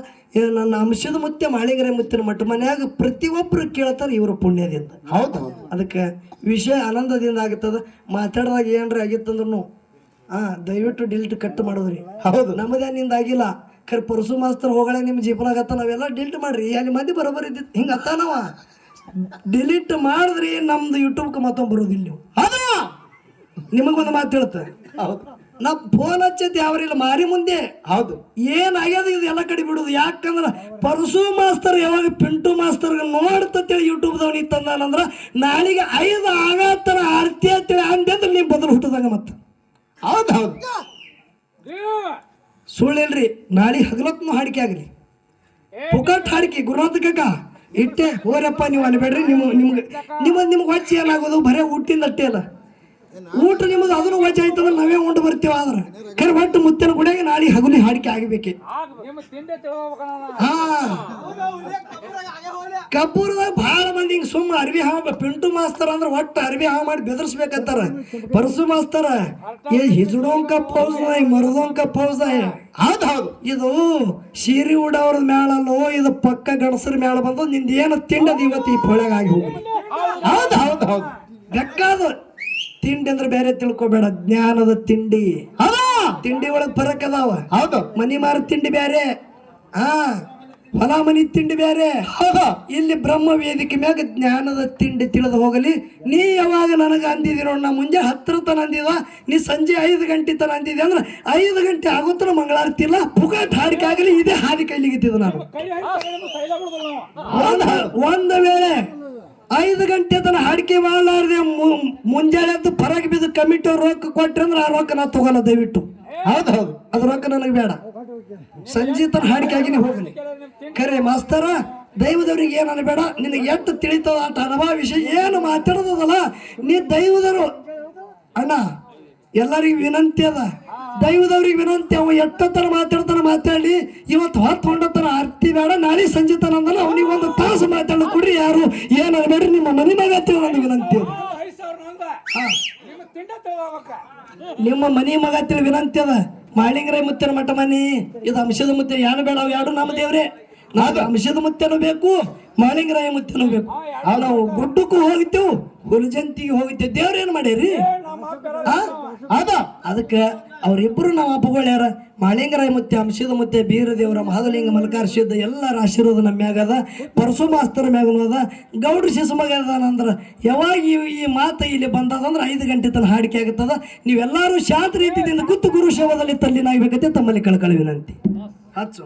ನನ್ನ ಅಂಶದ ಮುತ್ತೆ ಮಾಳಿಗರೆ ಮುತ್ತಿನ ಮಠ ಮನ್ಯಾಗ ಪ್ರತಿಯೊಬ್ಬರು ಕೇಳ್ತಾರೆ ಇವರು ಪುಣ್ಯದಿಂದ. ಹೌದು ಹೌದು ಅದಕ್ಕೆ ವಿಷಯ ಆನಂದದಿಂದ ಆಗುತ್ತದ. ಮಾತಾಡಿದಾಗ ಏನ್ರಿ ಆಗಿತ್ತಂದ್ರೂ ದಯವಿಟ್ಟು ಡಿಲೀಟ್ ಕಟ್ ಮಾಡೋದ್ರಿ. ಹೌದು ನಮ್ಮದೇನಿಂದ ಆಗಿಲ್ಲ ಖರೆ ಪರಸು ಮಾಸ್ತರ್ ಹೋಗಳೆ ನಿಮ್ಮ ಜೀವನಾಗತ್ತ ನಾವೆಲ್ಲ ಡಿಲೀಟ್ ಮಾಡ್ರಿ ಅಲ್ಲಿ ಮಂದಿ ಬರೋಬ್ಬರಿ ಇದ್ದಿತ್ತು ಹಿಂಗೆ ಅತ್ತಾನವ ಡಿಲೀಟ್ ಮಾಡಿದ್ರಿ ನಮ್ದು ಯೂಟ್ಯೂಬ್ಗೆ ಮತ್ತೊಂದು ಬರೋದಿಲ್ಲ ನೀವು. ಅದು ನಿಮಗೊಂದು ಮಾತು ಹೇಳ್ತಾರೆ. ಹೌದು ನಾ ಫೋನ್ ಹಚ್ಚೈತಿ ಯಾವ್ರಿಲ್ಲ ಮಾರಿ ಮುಂದೆ ಹೌದು ಏನಾಗ್ಯದ ಇದು ಎಲ್ಲ ಕಡೆ ಬಿಡುದು. ಯಾಕಂದ್ರೆ ಪರಸು ಮಾಸ್ತರ್ ಯಾವಾಗ ಪಿಂಟು ಮಾಸ್ತರ್ಗೆ ನೋಡ್ತೇಳಿ ಯೂಟ್ಯೂಬ್ದವ್ನು ಇತ್ತಂದ್ರೆ ನಾಳೆಗೆ 5 ಆಗತ್ತನ ಆರ್ತಿ ಅಂತೇಳಿ ಅಂದಂದ್ರೆ ನೀವು ಬದಲು ಹುಟ್ಟದಂಗ ಮತ್ತೆ. ಹೌದು ಹೌದು ಸುಳ್ಳಿಲ್ರಿ. ನಾಳೆ ಹಗಲತ್ನು ಹಾಡಿಕೆ ಆಗಲಿ ಪುಕಟ್ ಹಾಡಿಕೆ ಗುರುನಾಥ ಕಕ್ಕ ಇಟ್ಟೆ ಹೋರಪ್ಪ ನೀವು ಅನ್ಬೇಡ್ರಿ. ನಿಮ್ಗೆ ಹೊಚ್ಚ ಏನಾಗೋದು ಬರೇ ಊಟಿಂದ ಅಷ್ಟೇ ಅಲ್ಲ ಊಟ ನಿಮಗೆ ಅದನ್ನು ವಜ ಆಯ್ತಂದ್ರೆ ನಾವೇ ಉಂಡು ಬರ್ತೀವಿ. ಆದ್ರೆ ಕರೆ ಒಟ್ಟು ಮುತ್ತಿನ ಗುಡಿಯಾಗ ನಾಳೆ ಹಗುಲಿ ಹಾಡಿಕೆ ಆಗಬೇಕೆ. ಹಾ ಕಬ್ಬೂರದಾಗ ಭಾಳ ಮಂದಿ ಹಿಂಗೆ ಸುಮ್ಮ ಅರ್ವಿ ಹಾವ ಪಿಂಟು ಮಾಸ್ತರ್ ಅಂದ್ರೆ ಒಟ್ಟು ಅರ್ವಿ ಹಾವ ಮಾಡಿ ಬೆದರ್ಸ್ಬೇಕಂತಾರ. ಪರಸು ಮಾಸ್ತರ ಹಿಜುಡೋಂಕ ಪೌಸ್ ಮರದೋಂಕ ಪೌಸ್. ಹೌದು ಹೌದು ಇದು ಸೀರೆ ಉಡೋರ ಮ್ಯಾಳಲ್ಲೋ ಇದು ಪಕ್ಕ ಗಣಸರ ಮ್ಯಾಳ ಬಂದು ನಿಂದ ಏನು ತಿಂಡದ ಇವತ್ತು ಈ ಪೊಳ್ಯಾಗ ಆಗಿ ಹೋಗಿ. ಹೌದು ಹೌದು ಹೌದು ಬೆಕ್ಕಾದ ತಿಂಡಿ ಅಂದ್ರೆ ಬೇರೆ ತಿಳ್ಕೊಬೇಡ, ಜ್ಞಾನದ ತಿಂಡಿ. ತಿಂಡಿ ಒಳಗ್ ಫರಕ್ ಅದಾವ. ಹೌದು ಮನಿ ಮಾರ ತಿಂಡಿ ಬೇರೆ, ಹೊಲ ಮನಿ ತಿಂಡಿ ಬೇರೆ. ಇಲ್ಲಿ ಬ್ರಹ್ಮ ವೇದಿಕೆ ಮ್ಯಾಗ ಜ್ಞಾನದ ತಿಂಡಿ ತಿಳಿದು ಹೋಗಲಿ. ನೀ ಯಾವಾಗ ನನಗೆ ಅಂದಿದಿ ನೋಡ್, ನಾ ಮುಂಜೆ 10 ತನ ಅಂದಿದ, ನೀ ಸಂಜೆ 5 ಗಂಟೆ ತನ ಅಂದಿದೆ ಅಂದ್ರೆ 5 ಗಂಟೆ ಆಗುತ್ತನ ಮಂಗಳಾರತಿ ಇಲ್ಲ ಪುಗಾಟ್ ಹಾಡಿಕೆ ಆಗಲಿ. ಇದೇ ಹಾದಿ ಕೈಲಿಗಿತ್ತಿದ ನಾನು. ಒಂದು ವೇಳೆ 5 ಗಂಟೆ ತನ ಹಾಡಿಕೆ ಮಾಡಲಾರ್ದೆ ಮುಂಜಾನೆ ಎದ್ದು ಪರಗೆ ಬಿದ್ದು ಕಮಿಟಿ ರೊಕ್ಕ ಕೊಟ್ರೆ ಅಂದ್ರೆ ಆ ರೊಕ್ಕ ನಾ ತಗೋಲ್ಲ ದಯವಿಟ್ಟು. ಹೌದು ಹೌದು ಅದು ರೊಕ್ಕ ನನಗೆ ಬೇಡ. ಸಂಜೆ ತನ ಹಾಡಿಕೆ ಆಗಿನೇ ಹೋಗಲಿ. ಖರೆ ಮಾಸ್ತರ ದೈವದವ್ರಿಗೆ ಏನು ಅನ್ಬೇಡ, ನಿನಗೆ ಎಷ್ಟು ತಿಳಿತದ ಅಟ ಅನುಭವ ವಿಷಯ ಏನು ಮಾತಾಡೋದಲ್ಲ. ನೀ ದೈವದರು ಅಣ್ಣ ಎಲ್ಲರಿಗೂ ವಿನಂತಿ ಅದ, ದೈವದವ್ರಿಗೆ ವಿನಂತಿ. ಅವ ಎಷ್ಟೊತ್ತರ ಮಾತಾಡಿ ಇವತ್ತು ಹೊತ್ತು ಹೊಂಡತನ ಆರ್ತಿ ಬೇಡ, ನಾಳೆ ಸಂಜೆ ತನ ಅಂದಲ್ಲ ಅವನಿಗೆ 1 ತಾಸು ಮಾತಾಡೋ ಕೊಡ್ರಿ. ಯಾರು ಏನು ಅನ್ಬೇಡ್ರಿ, ನಿಮ್ಮ ಮನೆ ಮಗ ಒಂದು ವಿನಂತಿ ಅದ. ನಿಮ್ಮ ಮನಿ ಮಗ ತಿಳಿ ವಿನಂತಿ ಅದ. ಮಾಳಿಂಗರಾಯ ಮುತ್ತಿನ ಮಠ ಮನಿ ಇದು ಅಂಶದ ಮುತ್ತೆ ಏನು ಬೇಡ, ಅವು ಎರಡು ನಮ್ಮ ದೇವ್ರೆ. ನಾವು ಅಂಶದ ಮುತ್ತೆನೂ ಬೇಕು, ಮಾಳಿಂಗರಾಯ ಮುತ್ತೆನೂ ಬೇಕು. ನಾವು ಗುಡ್ಡಕ್ಕೂ ಹೋಗ್ತೇವು, ಹುಲಜಂತಿಗೆ ಹೋಗ್ತೇವೆ. ದೇವ್ರೇನು ಮಾಡ್ಯಾರಿ? ಅದಕ್ಕೆ ಅವ್ರಿಬ್ರು ನಾವು ಅಪ್ಪಗೊಳ್ಯಾರ. ಮಾಳಿಂಗರಾಯ ಮುತ್ತೆ, ಅಂಶದ ಮುತ್ತೆ, ಬೀರ ದೇವರ, ಮಹಾದಲಿಂಗ, ಮಲ್ಕಾರ್ಷಿದ್ದ ಎಲ್ಲರ ಆಶೀರ್ವಾದ ನಮ್ಮ ಮ್ಯಾಗದ. ಪರಸು ಮಾಸ್ತರ ಮ್ಯಾಗನು ಅದ. ಗೌಡ್ರ ಶಿಶುಮಗ ಅದಾನಂದ್ರೆ ಯಾವಾಗ ಈ ಮಾತು ಇಲ್ಲಿ ಬಂದದಂದ್ರೆ 5 ಗಂಟೆ ತನಕ ಹಾಡಿಕೆ ಆಗುತ್ತದ. ನೀವೆಲ್ಲರೂ ಶಾಂತ ರೀತಿಯಿಂದ ಕೂತು ಗುರು ಸೇವದಲ್ಲಿ ತಲ್ಲಿನಾಗಬೇಕಂತೆ ತಮ್ಮಲ್ಲಿ ಕಳಕಳಿ ವಿನಂತಿ. ಹಚ್ಚು.